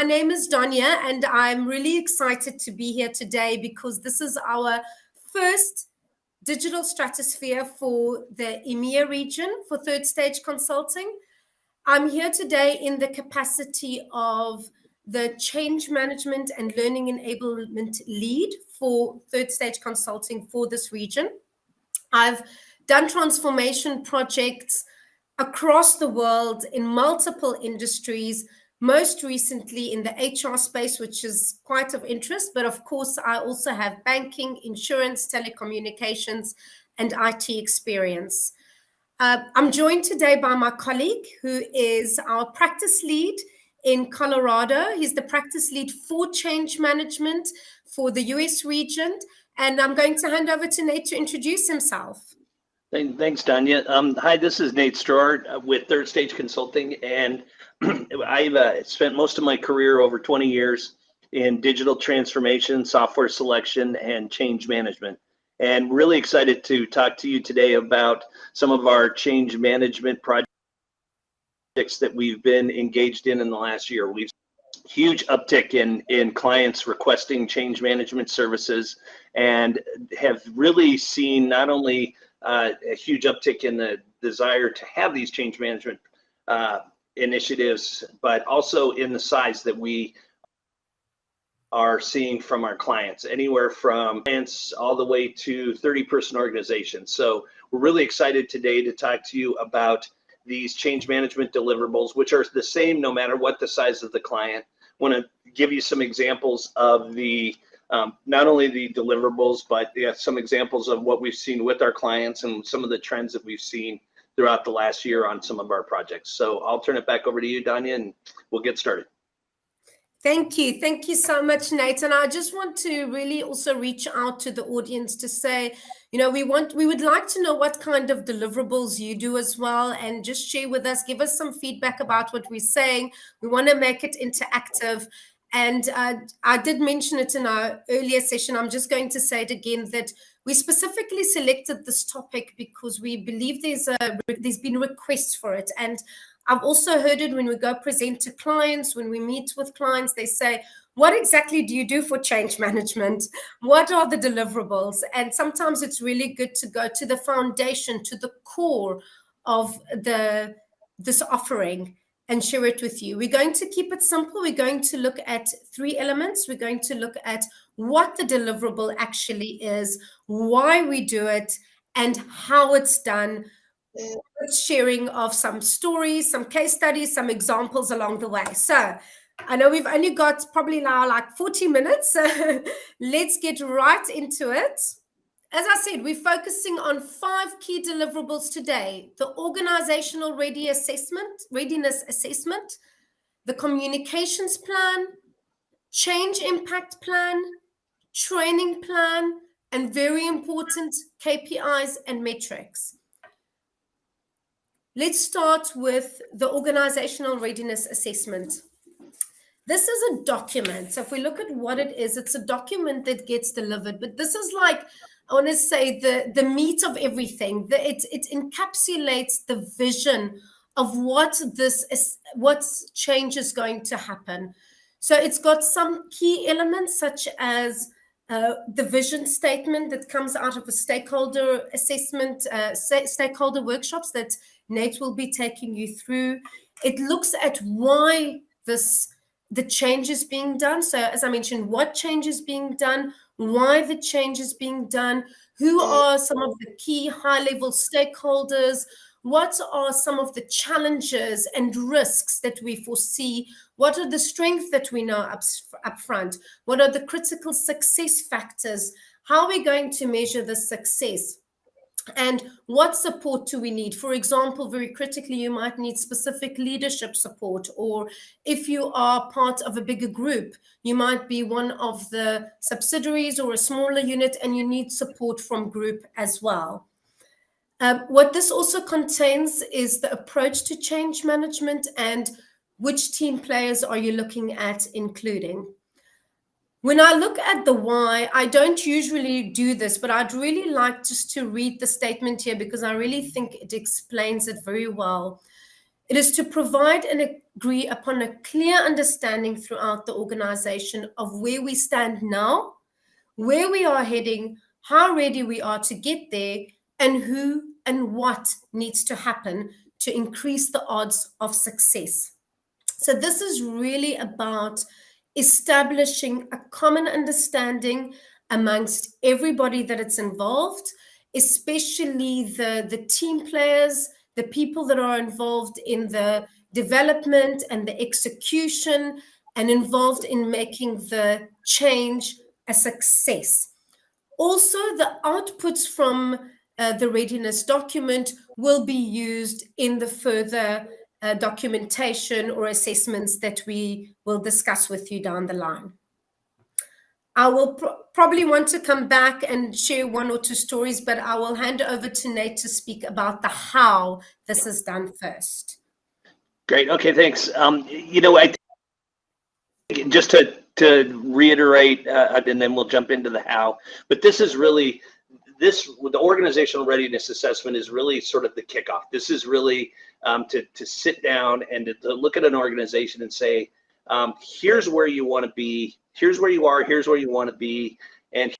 my name is Donya, and I'm really excited to be here today because this is our first digital stratosphere for the EMEA region for third stage consulting. I'm here today in the capacity of the change management and learning enablement lead for third stage consulting for this region. I've done transformation projects across the world in multiple industries, most recently in the HR space, which is quite of interest. But of course, I also have banking, insurance, telecommunications, and IT experience. I'm joined today by my colleague, who is our practice lead in Colorado. He's the practice lead for change management for the US region. And I'm going to hand over to Nate to introduce himself. Thanks, Donya. Hi, this is Nate Strohr with Third Stage Consulting, and I've spent most of my career, over 20 years, in digital transformation, software selection, and change management. And really excited to talk to you today about some of our change management projects that we've been engaged in the last year. We've huge uptick in clients requesting change management services, and have really seen not only a huge uptick in the desire to have these change management initiatives, but also in the size that we are seeing from our clients, anywhere from clients all the way to 30-person organizations. So we're really excited today to talk to you about these change management deliverables, which are the same no matter what the size of the client. I want to give you some examples of the not only the deliverables, but some examples of what we've seen with our clients and some of the trends that we've seen throughout the last year on some of our projects. So I'll turn it back over to you, Donya, and we'll get started. Thank you. Thank you so much, Nate. And I just want to really also reach out to the audience to say, you know, we would like to know what kind of deliverables you do as well, and just share with us, give us some feedback about what we're saying. We want to make it interactive. And I did mention it in our earlier session. I'm just going to say it again, that we specifically selected this topic because we believe there's been requests for it. And I've also heard it when we go present to clients, when we meet with clients, they say, what exactly do you do for change management? What are the deliverables? And sometimes it's really good to go to the foundation, to the core of this offering, and share it with you. We're going to keep it simple. We're going to look at 3 elements. We're going to look at what the deliverable actually is, why we do it, and how it's done, with sharing of some stories, some case studies, some examples along the way. So I know we've only got probably now like 40 minutes. Let's get right into it. As I said, we're focusing on 5 key deliverables today: the organizational readiness assessment, the communications plan, change impact plan, training plan, and very important, KPIs and metrics. Let's start with the organizational readiness assessment. This is a document. So if we look at what it is, it's a document that gets delivered, but this is like, I want to say, the meat of everything. It encapsulates the vision of what change is going to happen. So it's got some key elements such as the vision statement that comes out of a stakeholder assessment, stakeholder workshops that Nate will be taking you through. It looks at why the change is being done. So as I mentioned, what change is being done, why the change is being done, who are some of the key high-level stakeholders, what are some of the challenges and risks that we foresee, what are the strengths that we know up front, what are the critical success factors, how are we going to measure the success, and what support do we need? For example, very critically, you might need specific leadership support, or if you are part of a bigger group, you might be one of the subsidiaries or a smaller unit and you need support from group as well. What this also contains is the approach to change management and which team players are you looking at including. When I look at the why, I don't usually do this, but I'd really like just to read the statement here because I really think it explains it very well. It is to provide and agree upon a clear understanding throughout the organization of where we stand now, where we are heading, how ready we are to get there, and who and what needs to happen to increase the odds of success. So, this is really about establishing a common understanding amongst everybody that it's involved, especially the team players, the people that are involved in the development and the execution, and involved in making the change a success. Also, the outputs from the readiness document will be used in the further documentation or assessments that we will discuss with you down the line. I will probably want to come back and share one or two stories, but I will hand over to Nate to speak about the how this is done first. Great. Okay, thanks. I think just to reiterate, and then we'll jump into the how, but this is really, the organizational readiness assessment is really sort of the kickoff. This is really to sit down and to look at an organization and say, here's where you want to be, here's where you are, here's where you want to be, and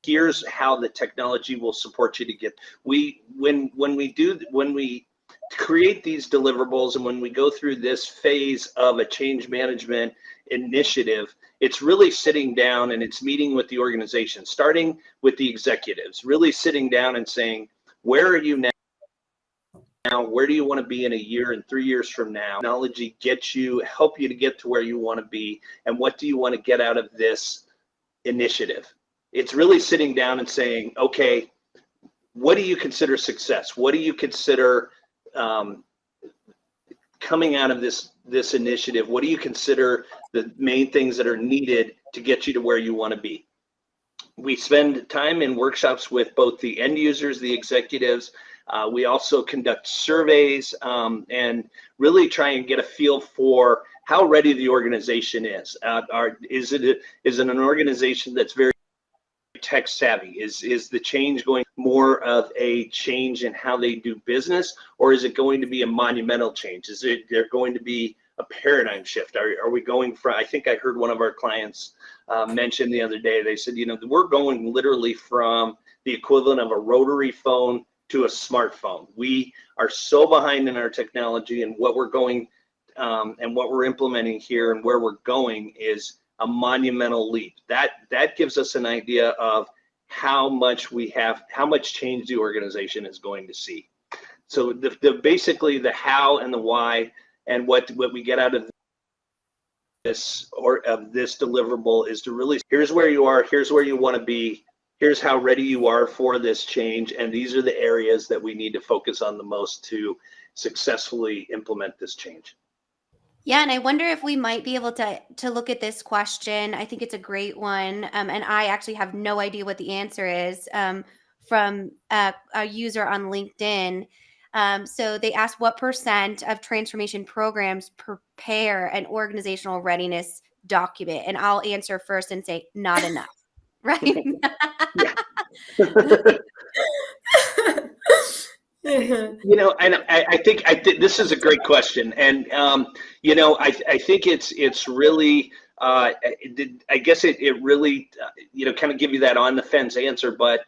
here's how the technology will support you to get. When we create these deliverables and when we go through this phase of a change management initiative, it's really sitting down and it's meeting with the organization, starting with the executives, really sitting down and saying, where are you now? Where do you want to be in a year and 3 years from now? Technology help you to get to where you want to be, and what do you want to get out of this initiative? It's really sitting down and saying, okay, what do you consider success? What do you consider coming out of this initiative? What do you consider the main things that are needed to get you to where you want to be? We spend time in workshops with both the end users, the executives. We also conduct surveys and really try and get a feel for how ready the organization is. Is it an organization that's very tech savvy? Is the change going more of a change in how they do business, or is it going to be a monumental change? Is there going to be a paradigm shift? Are we going from, I think I heard one of our clients mention the other day, they said, we're going literally from the equivalent of a rotary phone to a smartphone. We are so behind in our technology, and what we're going and what we're implementing here and where we're going is a monumental leap. That gives us an idea of how much change the organization is going to see. So basically the how and the why and what we get out of this deliverable is to really, here's where you are, here's where you want to be, here's how ready you are for this change, and these are the areas that we need to focus on the most to successfully implement this change. Yeah, and I wonder if we might be able to look at this question. I think it's a great one, and I actually have no idea what the answer is, from a user on LinkedIn. So they asked, what % of transformation programs prepare an organizational readiness document? And I'll answer first and say, not enough, right? And I think this is a great question, and I think it's really I guess it really kind of give you that on the fence answer, but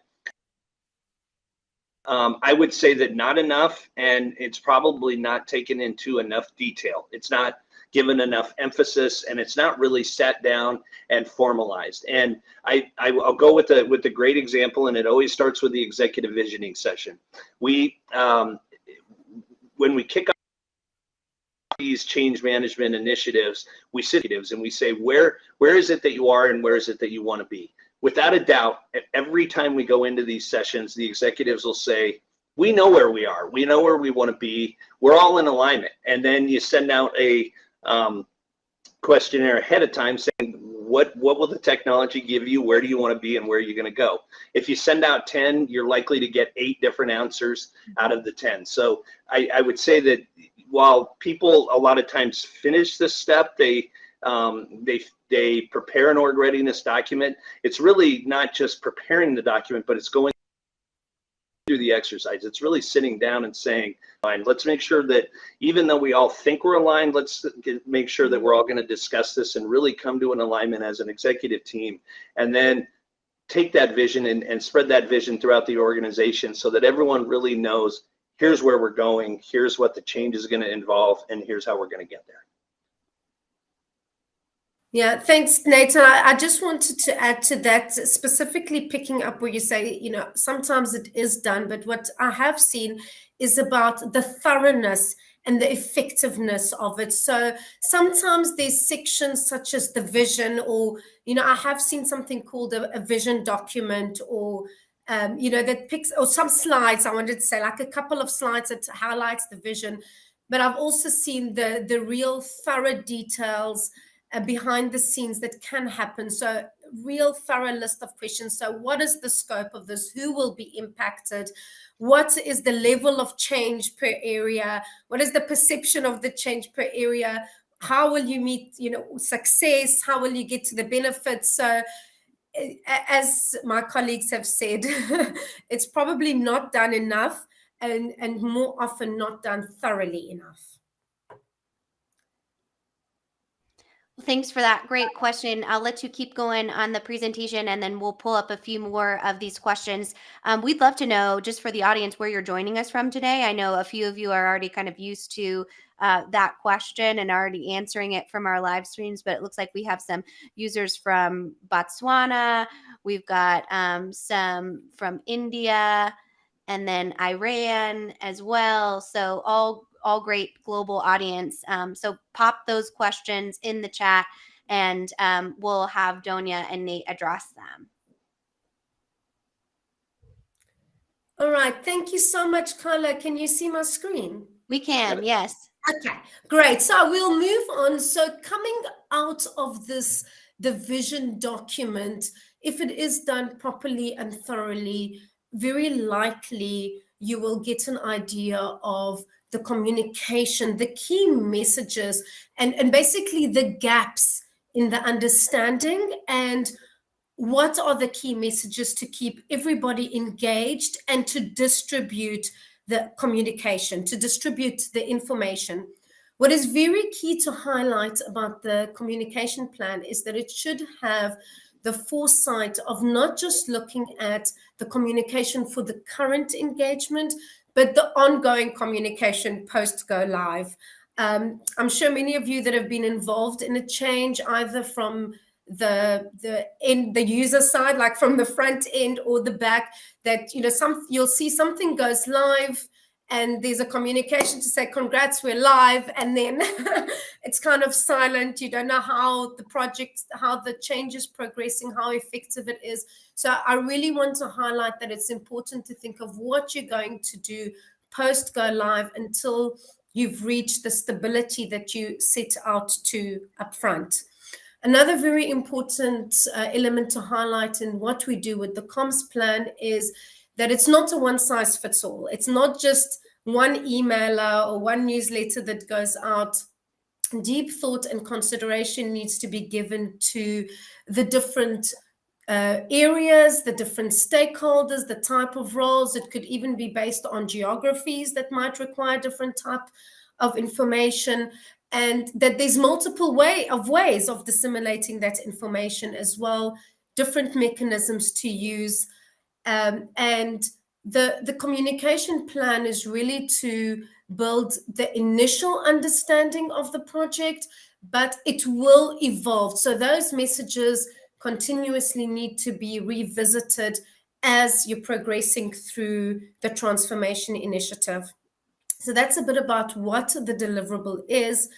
I would say that not enough, and it's probably not taken into enough detail. It's not given enough emphasis, and it's not really sat down and formalized. And I'll go with the great example, and it always starts with the executive visioning session. When we kick off these change management initiatives, we sit and we say, where is it that you are and where is it that you want to be? Without a doubt, every time we go into these sessions, the executives will say, we know where we are, we know where we want to be, we're all in alignment. And then you send out a questionnaire ahead of time saying, what will the technology give you, where do you want to be, and where are you going to go? If you send out 10, you're likely to get 8 different answers out of the 10. So I would say that while people a lot of times finish this step, they prepare an org readiness document. It's really not just preparing the document, but it's going through the the exercise. It's really sitting down and saying, fine, let's make sure that even though we all think we're aligned, let's make sure that we're all going to discuss this and really come to an alignment as an executive team. And then take that vision and spread that vision throughout the organization so that everyone really knows, here's where we're going, here's what the change is going to involve, and here's how we're going to get there. Yeah, thanks, Nathan. I just wanted to add to that, specifically picking up where you say, you know, sometimes it is done, but what I have seen is about the thoroughness and the effectiveness of it. So sometimes there's sections such as the vision, or, you know, I have seen something called a vision document, or, you know, that picks, or some slides, I wanted to say, like a couple of slides that highlights the vision. But I've also seen the real thorough details behind the scenes that can happen. So real thorough list of questions. So what is the scope of this? Who will be impacted? What is the level of change per area? What is the perception of the change per area? How will you meet, you know, success? How will you get to the benefits? So as my colleagues have said, it's probably not done enough, and more often not done thoroughly enough. Thanks for that great question. I'll let you keep going on the presentation, and then we'll pull up a few more of these questions. We'd love to know, just for the audience, where you're joining us from today. I know a few of you are already kind of used to that question and already answering it from our live streams, but it looks like we have some users from Botswana. We've got some from India, and then Iran as well. So all great global audience. So pop those questions in the chat, and we'll have Donia and Nate address them. All right, thank you so much, Carla. Can you see my screen? We can, yes. Okay, great. So we'll move on. So coming out of this, the vision document, if it is done properly and thoroughly, very likely you will get an idea of the communication, the key messages, and basically the gaps in the understanding, and what are the key messages to keep everybody engaged and to distribute the communication, to distribute the information. What is very key to highlight about the communication plan is that it should have the foresight of not just looking at the communication for the current engagement, but the ongoing communication post go live. I'm sure many of you that have been involved in a change, either from the user side, like from the front end or the back, that, you know, you'll see something goes live and there's a communication to say, congrats, we're live. And then it's kind of silent. You don't know how the project, how the change is progressing, how effective it is. So I really want to highlight that it's important to think of what you're going to do post go live until you've reached the stability that you set out to upfront. Another very important element to highlight in what we do with the comms plan is that it's not a one size fits all. It's not just one emailer or one newsletter that goes out. Deep thought and consideration needs to be given to the different areas, the different stakeholders, the type of roles. It could even be based on geographies that might require different type of information, and that there's multiple ways of disseminating that information as well, different mechanisms to use. And the communication plan is really to build the initial understanding of the project, but it will evolve. So those messages continuously need to be revisited as you're progressing through the transformation initiative. So that's a bit about what the deliverable is.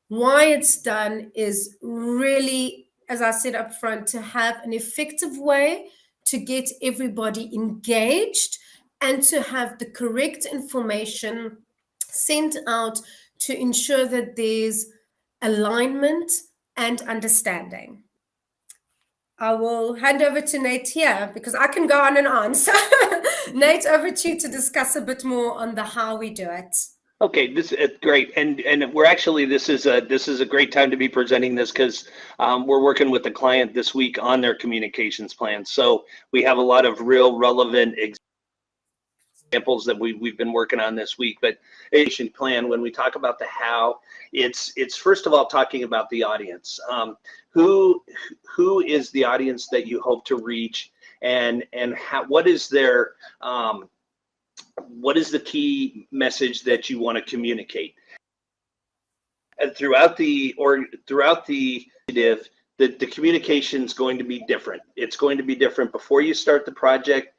Why it's done is really, as I said up front, to have an effective way to get everybody engaged and to have the correct information sent out to ensure that there's alignment and understanding. I will hand over to Nate here because I can go on and on. So Nate, over to you to discuss a bit more on the how we do it. Okay, this is great, and we're actually, this is a great time to be presenting this because we're working with the client this week on their communications plan. So we have a lot of real relevant examples that we've been working on this week. But action plan, when we talk about the how, it's first of all talking about the audience. Who is the audience that you hope to reach, and how, what is their what is the key message that you want to communicate? And throughout the initiative, the communication is going to be different. It's going to be different before you start the project,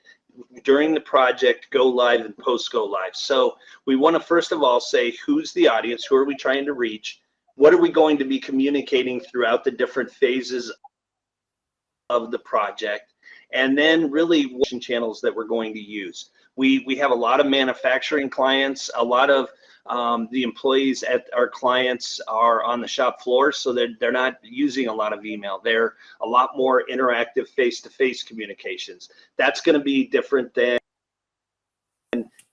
during the project, go live, and post go live. So we want to first of all say, who's the audience? Who are we trying to reach? What are we going to be communicating throughout the different phases of the project? And then really what channels that we're going to use. We have a lot of manufacturing clients. A lot of the employees at our clients are on the shop floor, so they're not using a lot of email. They're a lot more interactive face-to-face communications. That's going to be different than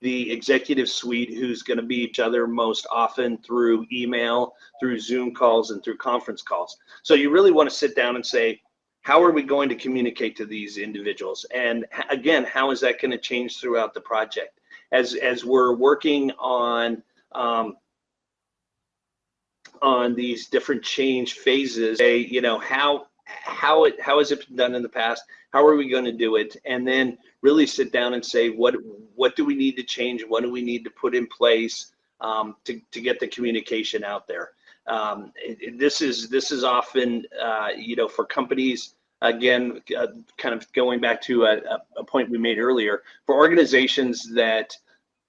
the executive suite, who's going to be each other most often through email, through Zoom calls, and through conference calls. So you really want to sit down and say, how are we going to communicate to these individuals? And again, how is that going to change throughout the project? As we're working on these different change phases, you know, how has it been done in the past? How are we going to do it? And then really sit down and say, what do we need to change? What do we need to put in place to get the communication out there? This is often, you know, for companies, again, kind of going back to a point we made earlier, for organizations that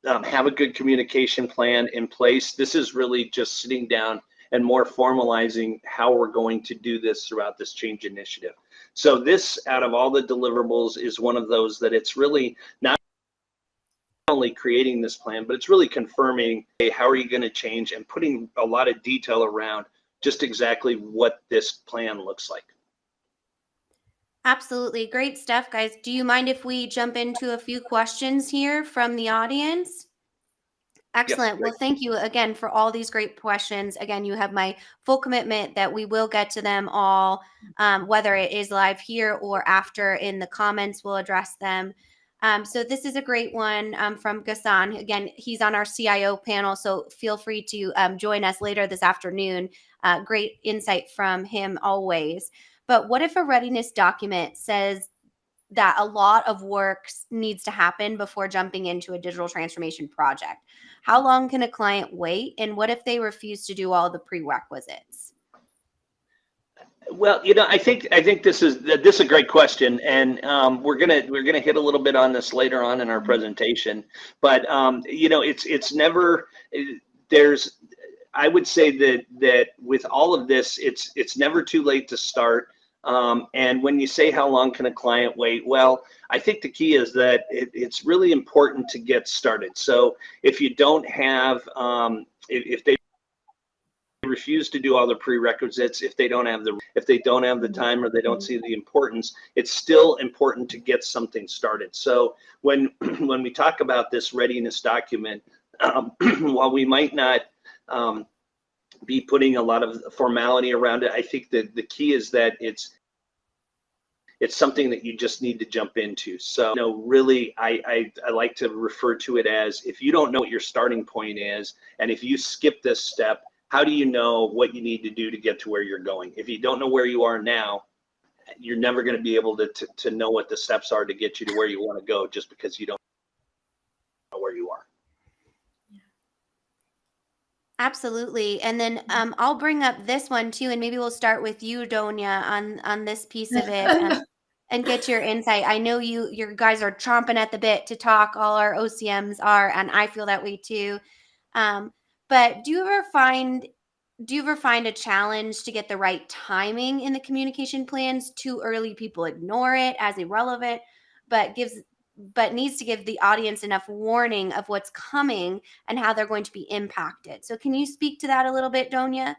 have a good communication plan in place, this is really just sitting down and more formalizing how we're going to do this throughout this change initiative. So this, out of all the deliverables, is one of those that it's really not only creating this plan, but it's really confirming, hey, how are you going to change, and putting a lot of detail around just exactly what this plan looks like. Absolutely. Great stuff, guys. Do you mind if we jump into a few questions here from the audience? Excellent. Yep, well, thank you again for all these great questions. Again, you have my full commitment that we will get to them all, whether it is live here or after in the comments, we'll address them. So this is a great one from Ghassan. Again, he's on our CIO panel, so feel free to join us later this afternoon. Great insight from him always. But what if a readiness document says that a lot of work needs to happen before jumping into a digital transformation project? How long can a client wait? And what if they refuse to do all the prerequisites? Well, you know, I think this is a great question, and we're gonna hit a little bit on this later on in our presentation. But you know, it's never there's. I would say that with all of this, it's never too late to start. And when you say how long can a client wait, well, I think the key is that it's really important to get started. So if you don't have, if they refuse to do all the prerequisites, if they don't have the time, or they don't see the importance, it's still important to get something started. So when we talk about this readiness document, while we might not be putting a lot of formality around it, I think that the key is that it's something that you just need to jump into. So, you know, really, I like to refer to it as, if you don't know what your starting point is, and if you skip this step, how do you know what you need to do to get to where you're going? If you don't know where you are now, you're never going to be able to know what the steps are to get you to where you want to go, just because you don't know where you are. Absolutely. And then I'll bring up this one too, and maybe we'll start with you, Donia, on this piece of it, and get your insight. I know your guys are chomping at the bit to talk. All our OCMs are, and I feel that way too. But do you ever find a challenge to get the right timing in the communication plans? Too early, people ignore it as irrelevant, but needs to give the audience enough warning of what's coming and how they're going to be impacted. So can you speak to that a little bit, Donia?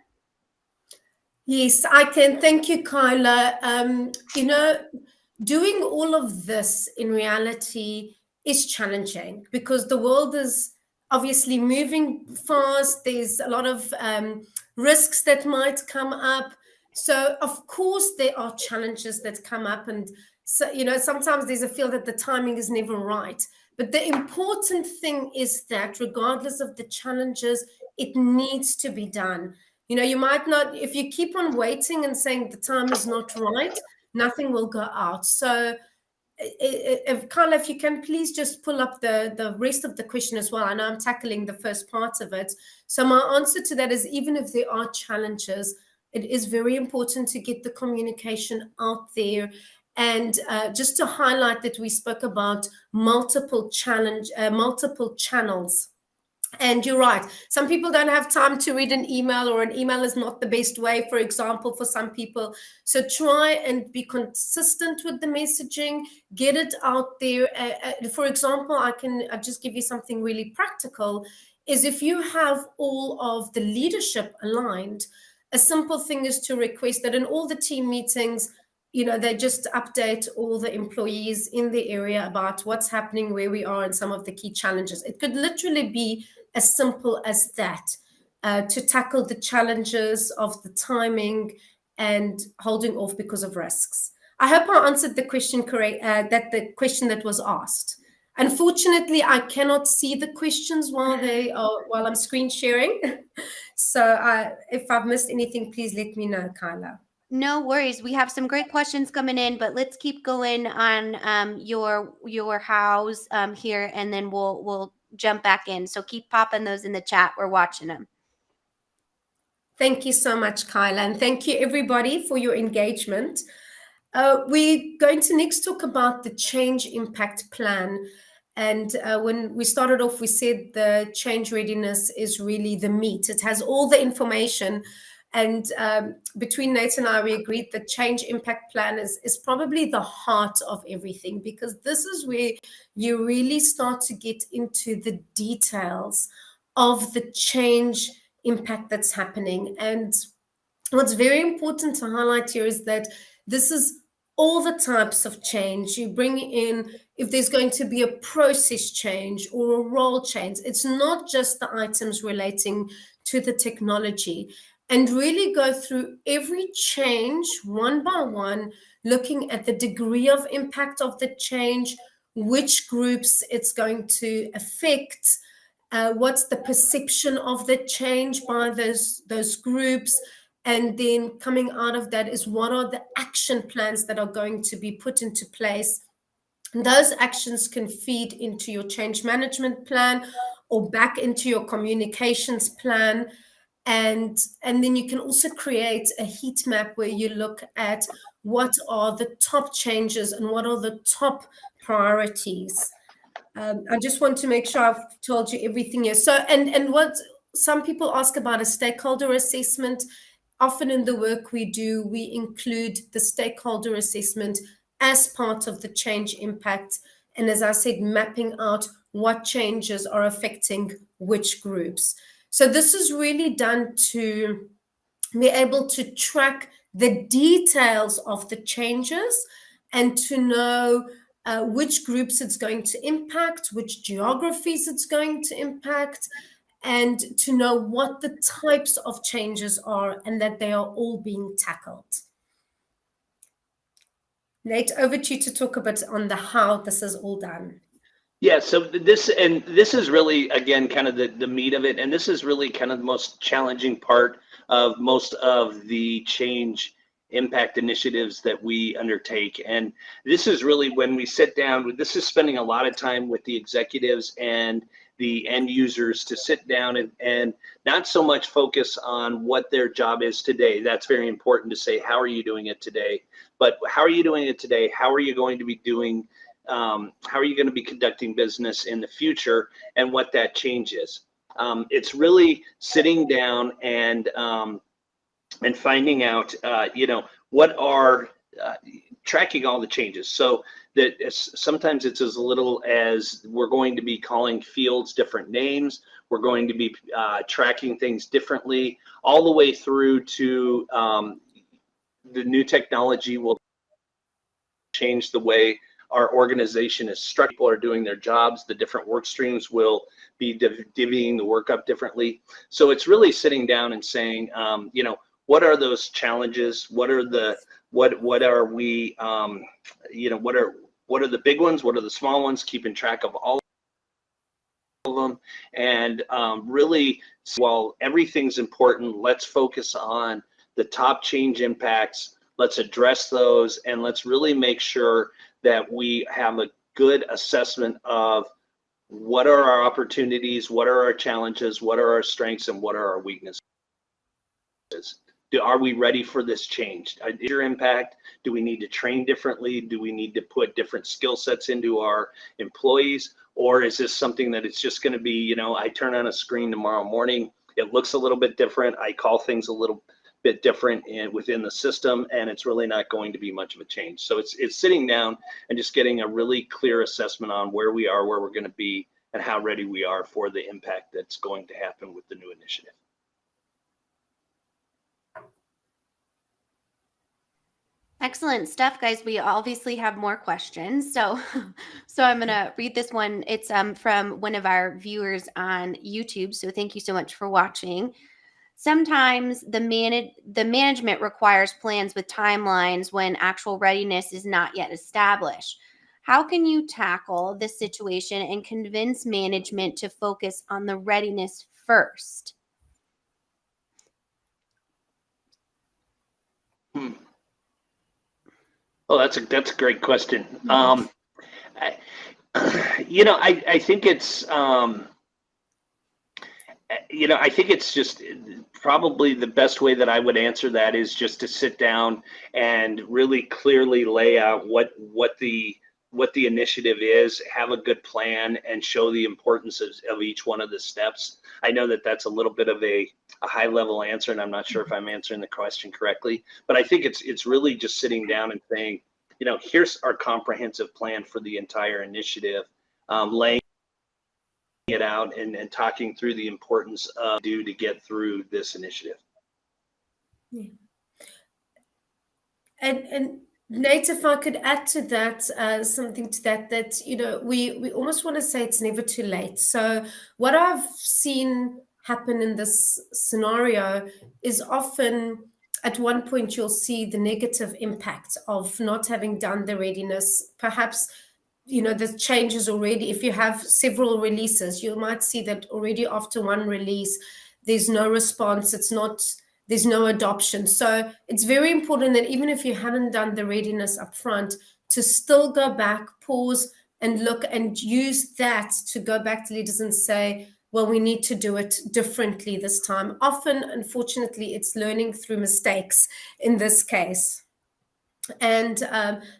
Yes, I can. Thank you, Kyla. You know, doing all of this in reality is challenging, because the world is obviously moving fast. There's a lot of risks that might come up. So, of course, there are challenges that come up, and So, you know, sometimes there's a feel that the timing is never right. But the important thing is that regardless of the challenges, it needs to be done. You know, you might not, if you keep on waiting and saying the time is not right, nothing will go out. So, Carla, if you can please just pull up the rest of the question as well. I know I'm tackling the first part of it. So my answer to that is, even if there are challenges, it is very important to get the communication out there. And just to highlight that we spoke about multiple channels. And you're right. Some people don't have time to read an email, or an email is not the best way, for example, for some people. So try and be consistent with the messaging, get it out there. For example, I'll just give you something really practical, is if you have all of the leadership aligned, a simple thing is to request that in all the team meetings, you know, they just update all the employees in the area about what's happening, where we are, and some of the key challenges. It could literally be as simple as that, to tackle the challenges of the timing and holding off because of risks. I hope I answered the question correct, that the question that was asked. Unfortunately, I cannot see the questions while I'm screen sharing. So if I've missed anything, please let me know, Kyla. No worries. We have some great questions coming in, but let's keep going on your hows here, and then we'll jump back in. So keep popping those in the chat. We're watching them. Thank you so much, Kyla, and thank you everybody for your engagement. We're going to next talk about the change impact plan. And when we started off, we said the change readiness is really the meat. It has all the information. And between Nate and I, we agreed that change impact plan is probably the heart of everything, because this is where you really start to get into the details of the change impact that's happening. And what's very important to highlight here is that this is all the types of change. You bring in, if there's going to be a process change or a role change, it's not just the items relating to the technology. And really go through every change one by one, looking at the degree of impact of the change, which groups it's going to affect, what's the perception of the change by those groups, and then coming out of that is what are the action plans that are going to be put into place. And those actions can feed into your change management plan or back into your communications plan. And then you can also create a heat map where you look at what are the top changes and what are the top priorities. I just want to make sure I've told you everything here. So, and what some people ask about a stakeholder assessment. Often in the work we do, we include the stakeholder assessment as part of the change impact. And as I said, mapping out what changes are affecting which groups. So this is really done to be able to track the details of the changes and to know which groups it's going to impact, which geographies it's going to impact, and to know what the types of changes are and that they are all being tackled. Nate, over to you to talk a bit on the how this is all done. Yeah, so this is really, again, kind of the meat of it. And this is really kind of the most challenging part of most of the change impact initiatives that we undertake. And this is really when we sit down, this is spending a lot of time with the executives and the end users to sit down and not so much focus on what their job is today. That's very important to say, how are you doing it today? But how are you doing it today? How are you going to be doing how are you going to be conducting business in the future, and what that change is. It's really sitting down and finding out, what are tracking all the changes. So that sometimes it's as little as we're going to be calling fields different names. We're going to be tracking things differently, all the way through to the new technology will change the way our organization is structured. People are doing their jobs. The different work streams will be divvying the work up differently. So it's really sitting down and saying, what are those challenges? What are what are we, what are the big ones? What are the small ones? Keeping track of all of them, and really, while everything's important, let's focus on the top change impacts. Let's address those, and let's really make sure that we have a good assessment of what are our opportunities, what are our challenges, what are our strengths, and what are our weaknesses. Are we ready for this change? Is your impact? Do we need to train differently? Do we need to put different skill sets into our employees? Or is this something that it's just going to be, I turn on a screen tomorrow morning, it looks a little bit different, I call things a little bit different within the system, and it's really not going to be much of a change. So it's sitting down and just getting a really clear assessment on where we are, where we're going to be, and how ready we are for the impact that's going to happen with the new initiative. Excellent stuff, guys. We obviously have more questions. So I'm going to read this one. It's from one of our viewers on YouTube. So thank you so much for watching. Sometimes the management requires plans with timelines when actual readiness is not yet established. How can you tackle this situation and convince management to focus on the readiness first? Oh, that's a great question. Mhm. I think it's I think it's just probably the best way that I would answer that is just to sit down and really clearly lay out what the initiative is, have a good plan, and show the importance of each one of the steps. I know that that's a little bit of a high level answer, and I'm not sure if I'm answering the question correctly, but I think it's really just sitting down and saying, here's our comprehensive plan for the entire initiative, laying it out and talking through the importance of to get through this initiative. Yeah. And Nate, if I could add to that, something to that, we almost want to say it's never too late. So what I've seen happen in this scenario is often at one point you'll see the negative impact of not having done the readiness. Perhaps, the changes already, if you have several releases, you might see that already after one release, there's no response. There's no adoption. So it's very important that even if you haven't done the readiness up front, to still go back, pause, and look and use that to go back to leaders and say, well, we need to do it differently this time. Often, unfortunately, it's learning through mistakes in this case. And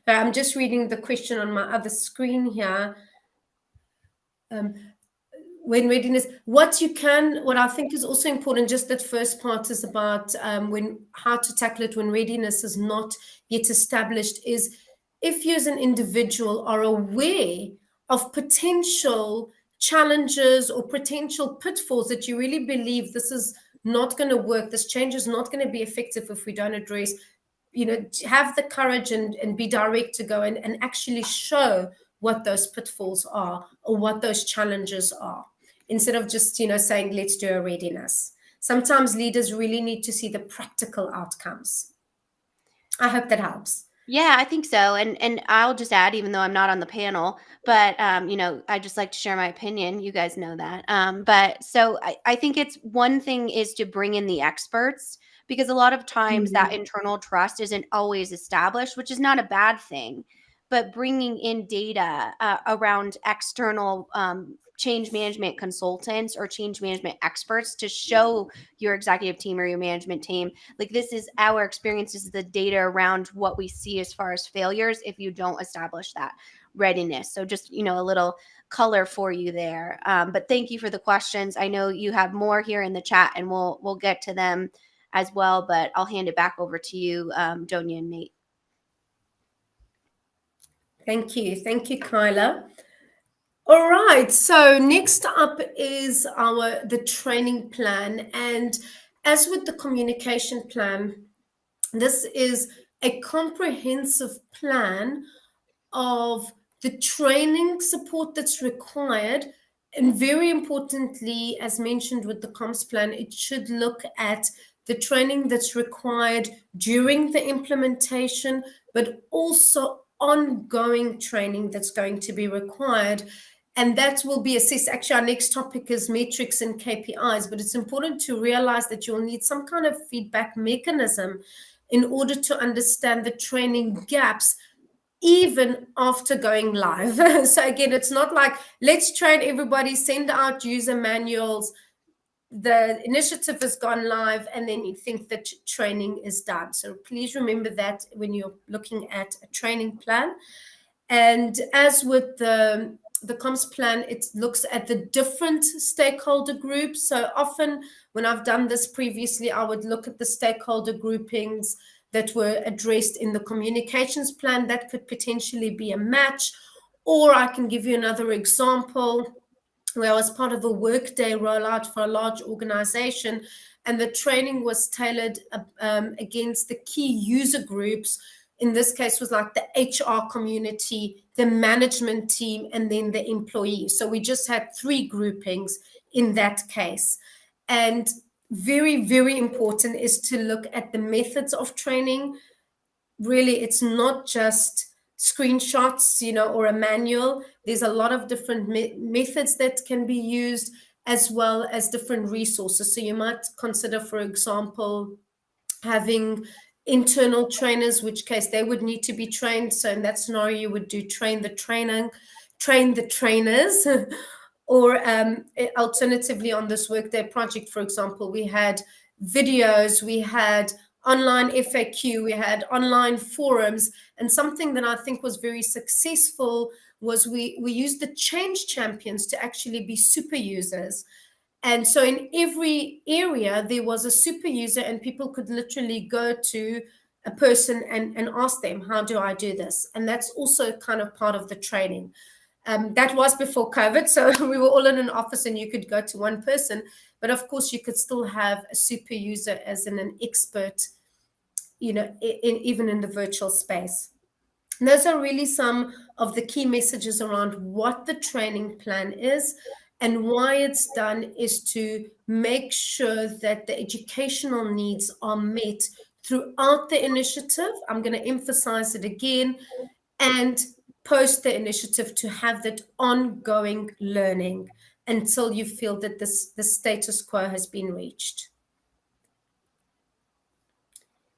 I'm just reading the question on my other screen here. When readiness, what I think is also important, just that first part is about how to tackle it when readiness is not yet established, is if you as an individual are aware of potential challenges or potential pitfalls that you really believe this is not going to work, this change is not going to be effective if we don't address, have the courage and be direct to go and actually show what those pitfalls are or what those challenges are, instead of just, saying, let's do a readiness. Sometimes leaders really need to see the practical outcomes. I hope that helps. Yeah, I think so. And I'll just add, even though I'm not on the panel, but I just like to share my opinion. You guys know that. But so I think it's one thing is to bring in the experts, because a lot of times that internal trust isn't always established, which is not a bad thing. But bringing in data around external change management consultants or change management experts to show your executive team or your management team, like, this is our experience, this is the data around what we see as far as failures if you don't establish that readiness. So just, a little color for you there. But thank you for the questions. I know you have more here in the chat, and we'll get to them as well, but I'll hand it back over to you, Donia and Nate. Thank you, Kyla. All right, so next up is the training plan. And as with the communication plan, this is a comprehensive plan of the training support that's required. And very importantly, as mentioned with the comms plan, it should look at the training that's required during the implementation, but also ongoing training that's going to be required. And that will be assessed. Actually, our next topic is metrics and KPIs, but it's important to realize that you'll need some kind of feedback mechanism in order to understand the training gaps even after going live. So again, it's not like, let's train everybody, send out user manuals, the initiative has gone live, and then you think that training is done. So please remember that when you're looking at a training plan. And as with the comms plan, it looks at the different stakeholder groups. So often when I've done this previously, I would look at the stakeholder groupings that were addressed in the communications plan. That could potentially be a match. Or I can give you another example where I was part of a workday rollout for a large organization, and the training was tailored against the key user groups. In this case was like the HR community, the management team, and then the employees. So we just had 3 groupings in that case. And very, very important is to look at the methods of training. Really, it's not just screenshots, or a manual. There's a lot of different methods that can be used, as well as different resources. So you might consider, for example, having internal trainers, which case they would need to be trained. So in that scenario, you would do train the trainers. Or alternatively, on this Workday project, for example, we had videos, we had online FAQ, we had online forums, and something that I think was very successful was we used the change champions to actually be super users. And so in every area, there was a super user, and people could literally go to a person and ask them, how do I do this? And that's also kind of part of the training. That was before COVID, so we were all in an office and you could go to one person. But of course, you could still have a super user as an expert, even in the virtual space. And those are really some of the key messages around what the training plan is. And why it's done is to make sure that the educational needs are met throughout the initiative. I'm going to emphasize it again. And post the initiative, to have that ongoing learning until you feel that the status quo has been reached.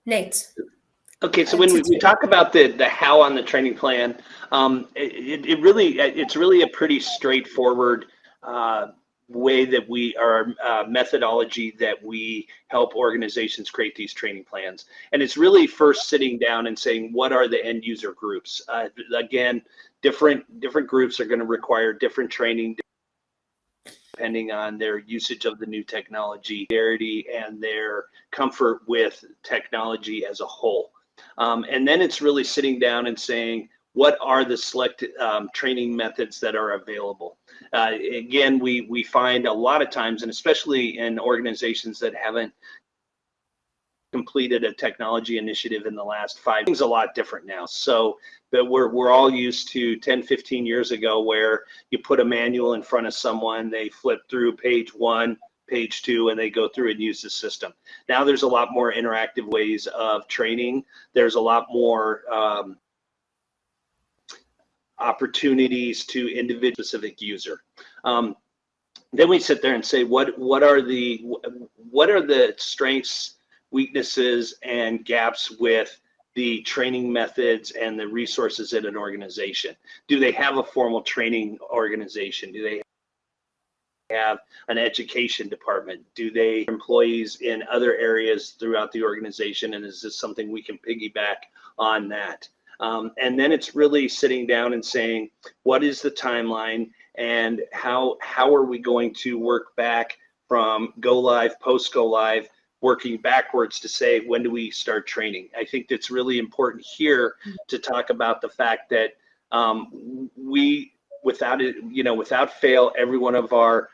Nate. Okay, so when we talk about the how on the training plan, it's really a pretty straightforward way that our methodology that we help organizations create these training plans. And it's really first sitting down and saying, what are the end user groups? Again, different groups are going to require different training depending on their usage of the new technology, and their comfort with technology as a whole. And then it's really sitting down and saying, what are the selected training methods that are available? Again, we find a lot of times, and especially in organizations that haven't completed a technology initiative in the last 5 years, things a lot different now. So that we're all used to 10, 15 years ago, where you put a manual in front of someone, they flip through page 1, page 2, and they go through and use the system. Now there's a lot more interactive ways of training. There's a lot more opportunities to individual specific user. Then we sit there and say, what are the strengths, weaknesses, and gaps with the training methods and the resources in an organization? Do they have a formal training organization? Do they have an education department? Do they have employees in other areas throughout the organization? And is this something we can piggyback on that? And then it's really sitting down and saying, what is the timeline, and how are we going to work back from go live, post go live, working backwards to say, when do we start training? I think that's really important here to talk about the fact that without fail, every one of our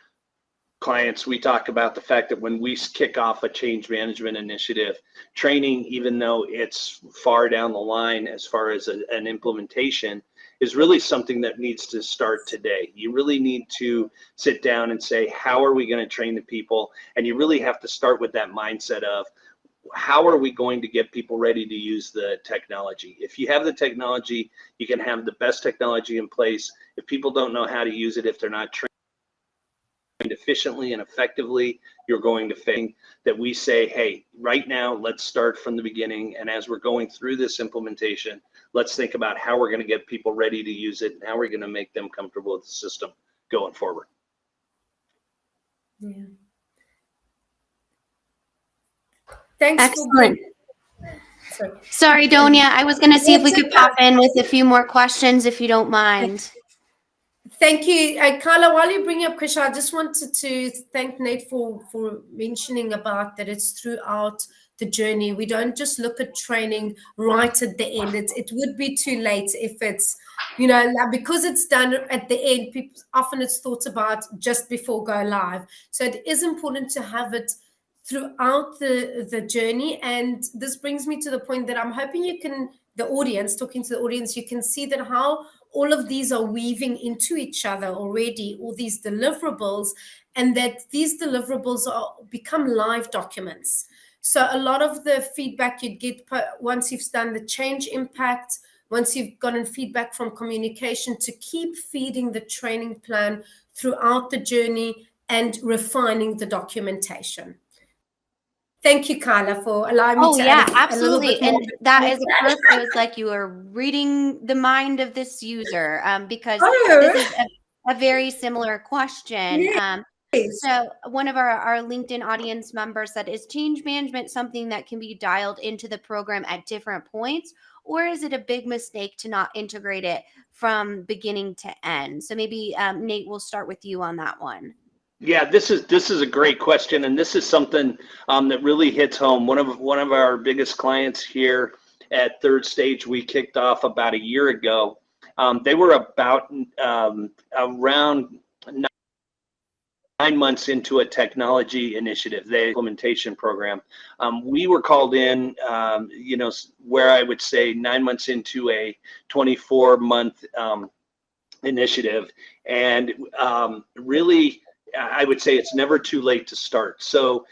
clients, we talk about the fact that when we kick off a change management initiative, training, even though it's far down the line as far as an implementation, is really something that needs to start today. You really need to sit down and say, how are we going to train the people? And you really have to start with that mindset of, how are we going to get people ready to use the technology? If you have the technology, you can have the best technology in place. If people don't know how to use it, if they're not trained efficiently and effectively, you're going to fail. That we say, hey, right now, let's start from the beginning. And as we're going through this implementation, let's think about how we're going to get people ready to use it and how we're going to make them comfortable with the system going forward. Yeah. Thanks. Excellent. Sorry, Donia. I was going to see if we could pop in with a few more questions, if you don't mind. Thank you. Carla, while you bring up Krisha, I just wanted to thank Nate for mentioning about that it's throughout the journey. We don't just look at training right at the end. It would be too late if it's, because it's done at the end, people, often it's thought about just before go live. So it is important to have it throughout the journey. And this brings me to the point that I'm hoping you can, talking to the audience, you can see that how all of these are weaving into each other already, all these deliverables, and that these deliverables become live documents. So a lot of the feedback you'd get once you've done the change impact, once you've gotten feedback from communication, to keep feeding the training plan throughout the journey and refining the documentation. Thank you, Kyla, for allowing me to add a little bit more. And that is perfect. It was like you were reading the mind of this user, because this is a very similar question. So one of our LinkedIn audience members said, is change management something that can be dialed into the program at different points, or is it a big mistake to not integrate it from beginning to end? So maybe Nate, we'll start with you on that one. Yeah, this is a great question, and this is something that really hits home. One of our biggest clients here at Third Stage, we kicked off about a year ago. They were about around 9 months into a technology initiative, the implementation program. We were called in, where I would say 9 months into a 24-month initiative, and really, I would say it's never too late to start. So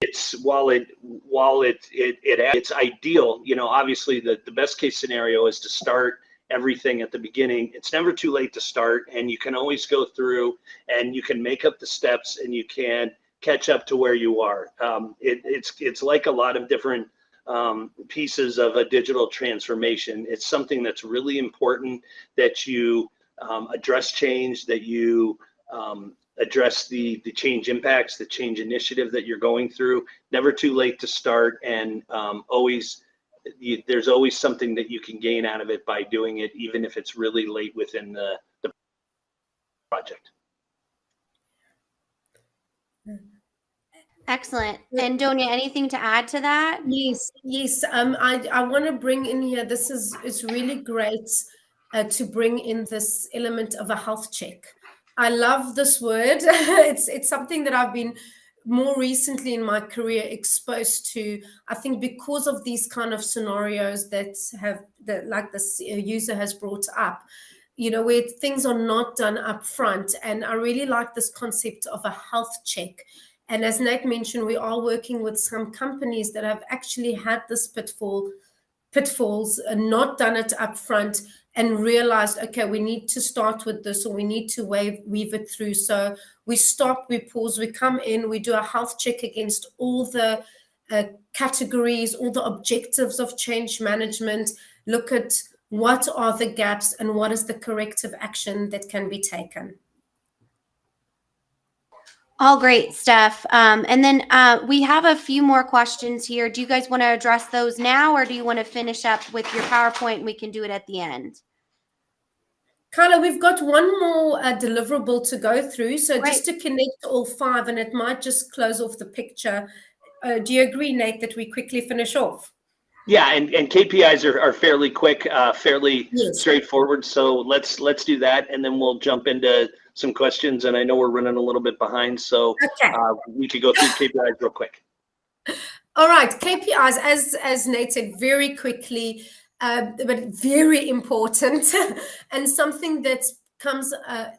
it's while it's ideal, obviously the best case scenario is to start everything at the beginning. It's never too late to start, and you can always go through and you can make up the steps and you can catch up to where you are. It's like a lot of different pieces of a digital transformation. It's something that's really important that you address change, that you address the change impacts, the change initiative that you're going through. Never too late to start, and there's always something that you can gain out of it by doing it, even if it's really late within the project. Excellent. And Donia, anything to add to that? Yes. I want to bring in here, it's really great to bring in this element of a health check. I love this word. It's something that I've been more recently in my career exposed to, I think, because of these kind of scenarios that like this user has brought up, where things are not done up front. And I really like this concept of a health check. And as Nate mentioned, we are working with some companies that have actually had this pitfalls and not done it up front and realized, okay, we need to start with this, or we need to weave it through. So we stop, we pause, we come in, we do a health check against all the categories, all the objectives of change management, look at what are the gaps and what is the corrective action that can be taken. All great stuff. And then we have a few more questions here. Do you guys want to address those now, or do you want to finish up with your PowerPoint and we can do it at the end? Carla, we've got one more deliverable to go through. So Great. Just to connect all 5, and it might just close off the picture. Do you agree, Nate, that we quickly finish off? Yeah, and KPIs are fairly quick, fairly straightforward. So let's do that, and then we'll jump into some questions. And I know we're running a little bit behind, so we could go through KPIs real quick. All right, KPIs, as Nate said, very quickly, but very important, and something that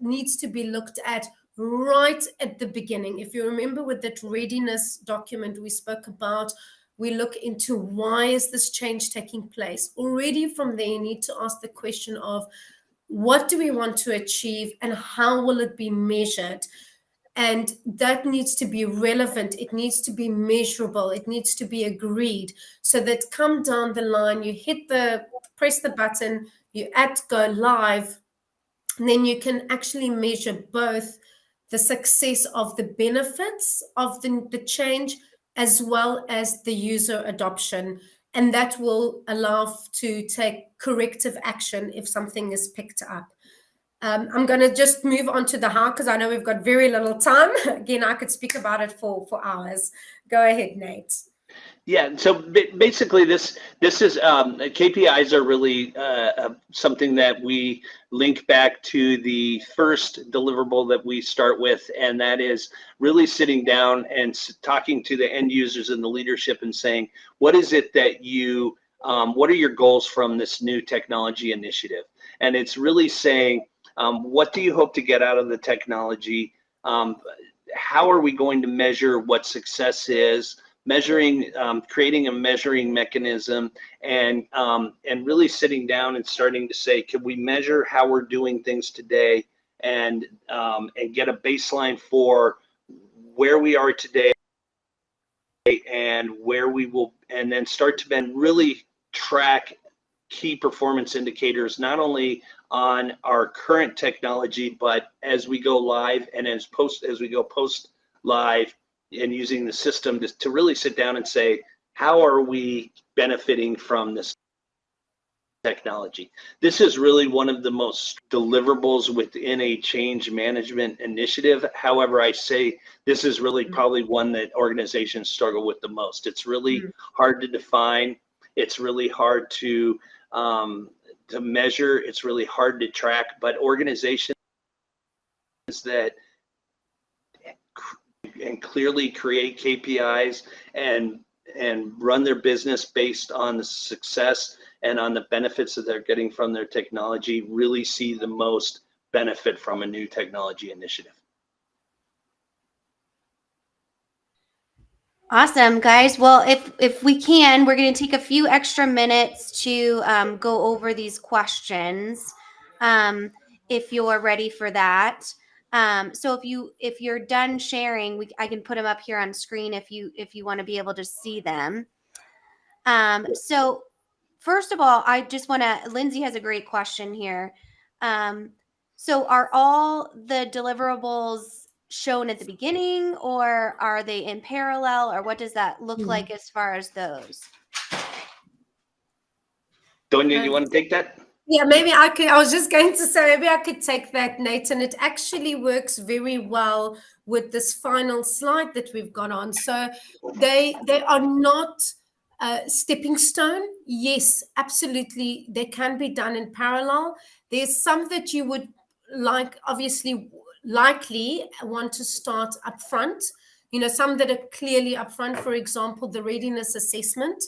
needs to be looked at right at the beginning. If you remember with that readiness document we spoke about, we look into why is this change taking place. Already from there, you need to ask the question of what do we want to achieve and how will it be measured? And that needs to be relevant. It needs to be measurable. It needs to be agreed so that come down the line, you press the button, you go live, and then you can actually measure both the success of the benefits of the change as well as the user adoption. And that will allow to take corrective action if something is picked up. I'm going to just move on to the how, because I know we've got very little time. Again, I could speak about it for hours. Go ahead, Nate. Yeah, so basically this is KPIs are really something that we link back to the first deliverable that we start with, and that is really sitting down and talking to the end users and the leadership and saying, what is it that you, what are your goals from this new technology initiative? And it's really saying, what do you hope to get out of the technology? How are we going to measure what success is? Measuring, creating a measuring mechanism, and really sitting down and starting to say, can we measure how we're doing things today, and get a baseline for where we are today and where we will, and then start to then really track key performance indicators, not only on our current technology, but as we go live and as we go post live, and using the system to really sit down and say, how are we benefiting from this technology? This is really one of the most deliverables within a change management initiative. However, I say this is really probably one that organizations struggle with the most. It's really hard to define. It's really hard to measure. It's really hard to track, but organizations that and clearly create KPIs and run their business based on the success and on the benefits that they're getting from their technology really see the most benefit from a new technology initiative. Awesome, guys. Well, if we can, we're going to take a few extra minutes to go over these questions, if you're ready for that. So if you're done sharing, I can put them up here on screen if you want to be able to see them. So first of all, I just want to. Lindsay has a great question here. So are all the deliverables shown at the beginning, or are they in parallel, or what does that look like as far as those? Donya, you want to take that? Yeah, maybe I could. I was just going to say, maybe I could take that, Nate, and it actually works very well with this final slide that we've got on. So they are not stepping stone. Yes, absolutely, they can be done in parallel. There's some that you would likely want to start up front. Some that are clearly up front, for example, the readiness assessment.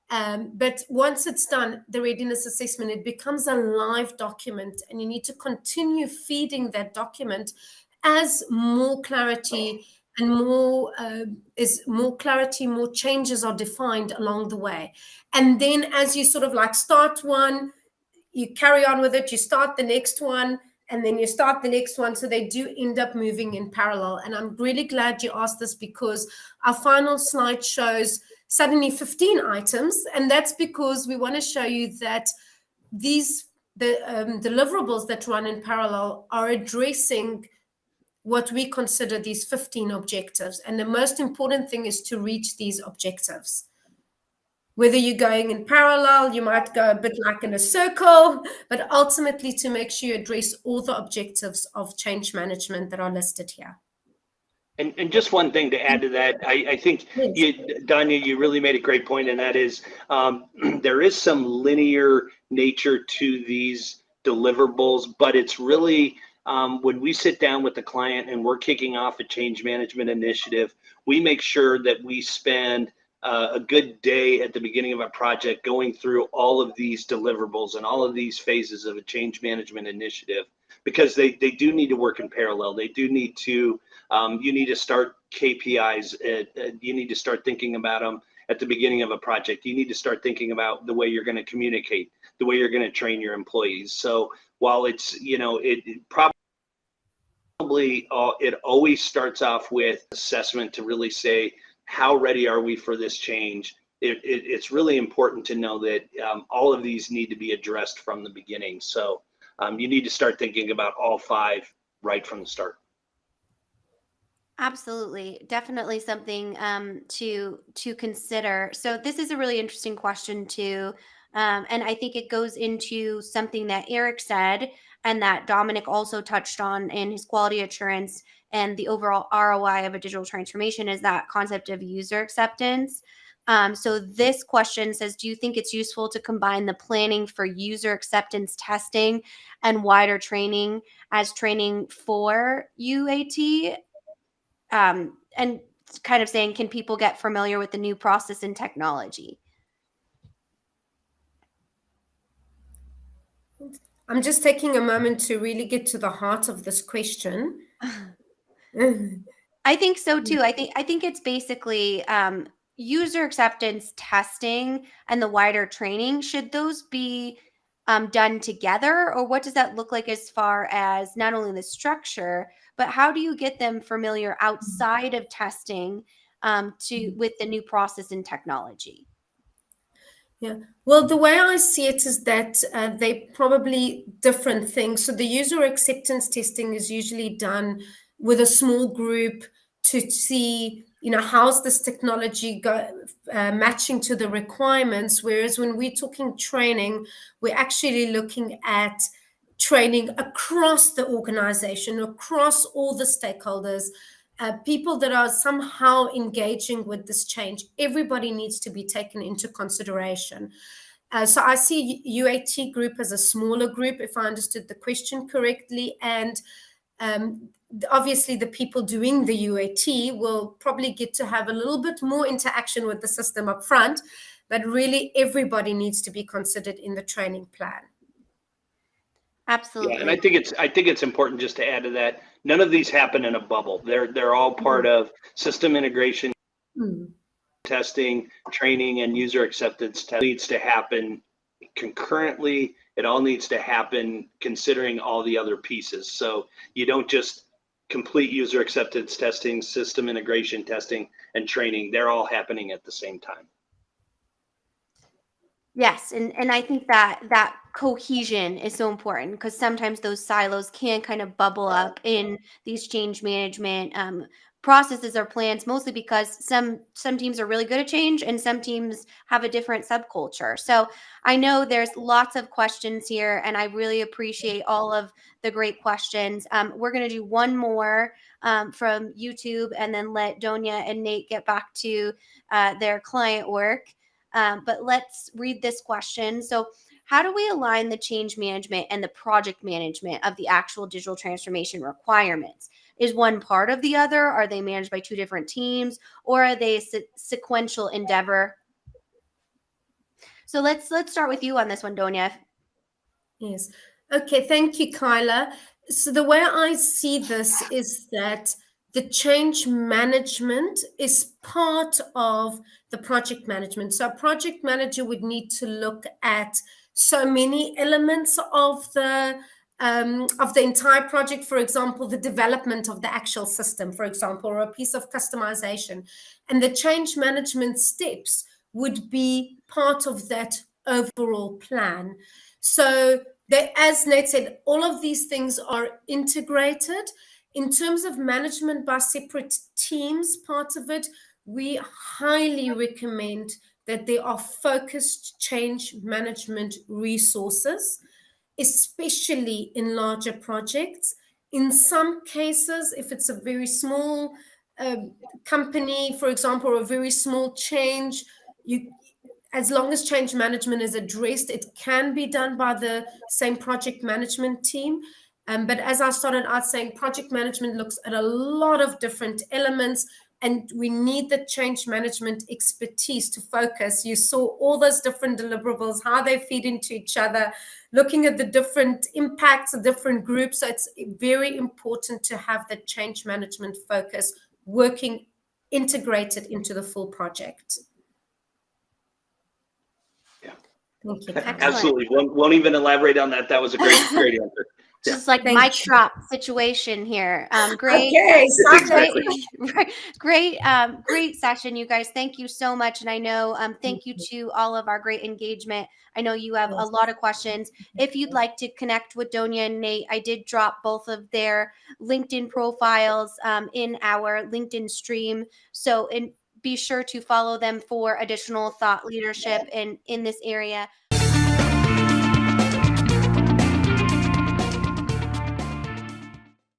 But once it's done, the readiness assessment, it becomes a live document, and you need to continue feeding that document as more clarity and more changes are defined along the way. And then as you sort of start one, you carry on with it, you start the next one, and then you start the next one. So they do end up moving in parallel. And I'm really glad you asked this, because our final slide shows suddenly 15 items. And that's because we want to show you that the deliverables that run in parallel are addressing what we consider these 15 objectives. And the most important thing is to reach these objectives. Whether you're going in parallel, you might go a bit like in a circle, but ultimately to make sure you address all the objectives of change management that are listed here. And just one thing to add to that, I think, Donya, you really made a great point, and that is there is some linear nature to these deliverables, but it's really when we sit down with the client and we're kicking off a change management initiative, we make sure that we spend a good day at the beginning of a project going through all of these deliverables and all of these phases of a change management initiative, because they do need to work in parallel. They do need to, you need to start KPIs. You need to start thinking about them at the beginning of a project. You need to start thinking about the way you're going to communicate, the way you're going to train your employees. So while it's, it always starts off with assessment to really say, how ready are we for this change? It's really important to know that all of these need to be addressed from the beginning. So you need to start thinking about all 5 right from the start. Absolutely, definitely something to consider. So this is a really interesting question too, and I think it goes into something that Eric said, and that Dominic also touched on in his quality assurance and the overall ROI of a digital transformation, is that concept of user acceptance. So this question says, do you think it's useful to combine the planning for user acceptance testing and wider training as training for UAT? And kind of saying, can people get familiar with the new process and technology? I'm just taking a moment to really get to the heart of this question. I think so too. I think it's basically user acceptance testing and the wider training. Should those be done together, or what does that look like as far as not only the structure, but how do you get them familiar outside of testing with the new process and technology? Yeah, well, the way I see it is that they're probably different things. So the user acceptance testing is usually done with a small group to see, how's this technology matching to the requirements. Whereas when we're talking training, we're actually looking at training across the organization, across all the stakeholders. People that are somehow engaging with this change, everybody needs to be taken into consideration. So I see UAT group as a smaller group, if I understood the question correctly. And obviously the people doing the UAT will probably get to have a little bit more interaction with the system up front, but really everybody needs to be considered in the training plan. Absolutely. Yeah, and I think it's important just to add to that. None of these happen in a bubble. They're all part of system integration, testing, training, and user acceptance. Needs to happen concurrently. It all needs to happen considering all the other pieces. So you don't just complete user acceptance testing, system integration testing, and training. They're all happening at the same time. Yes, and I think that cohesion is so important, because sometimes those silos can kind of bubble up in these change management processes or plans, mostly because some teams are really good at change and some teams have a different subculture. So I know there's lots of questions here, and I really appreciate all of the great questions. We're going to do one more from YouTube, and then let Donia and Nate get back to their client work. But let's read this question. So, how do we align the change management and the project management of the actual digital transformation requirements? Is one part of the other? Are they managed by 2 different teams, or are they a sequential endeavor? So let's start with you on this one, Donia. Yes. Okay. Thank you, Kyla. So the way I see this is that the change management is part of the project management. So a project manager would need to look at so many elements of the entire project. For example, the development of the actual system, for example, or a piece of customization, and the change management steps would be part of that overall plan. So as Nate said, all of these things are integrated. In terms of management by separate teams, part of it, we highly recommend that there are focused change management resources, especially in larger projects. In some cases, if it's a very small company, for example, or a very small change, as long as change management is addressed, it can be done by the same project management team. But as I started out saying, project management looks at a lot of different elements, and we need the change management expertise to focus. You saw all those different deliverables, how they feed into each other, looking at the different impacts of different groups. So it's very important to have the change management focus working integrated into the full project. Yeah. Thank you. Excellent. Absolutely. Won't even elaborate on that. That was a great answer. Just like Thank mic you. drop situation here. Great. Okay, Exactly. Great session, you guys. Thank you so much. And I know, thank you to all of our great engagement. I know you have a lot of questions. If you'd like to connect with Donia and Nate, I did drop both of their LinkedIn profiles in our LinkedIn stream. So be sure to follow them for additional thought leadership in this area.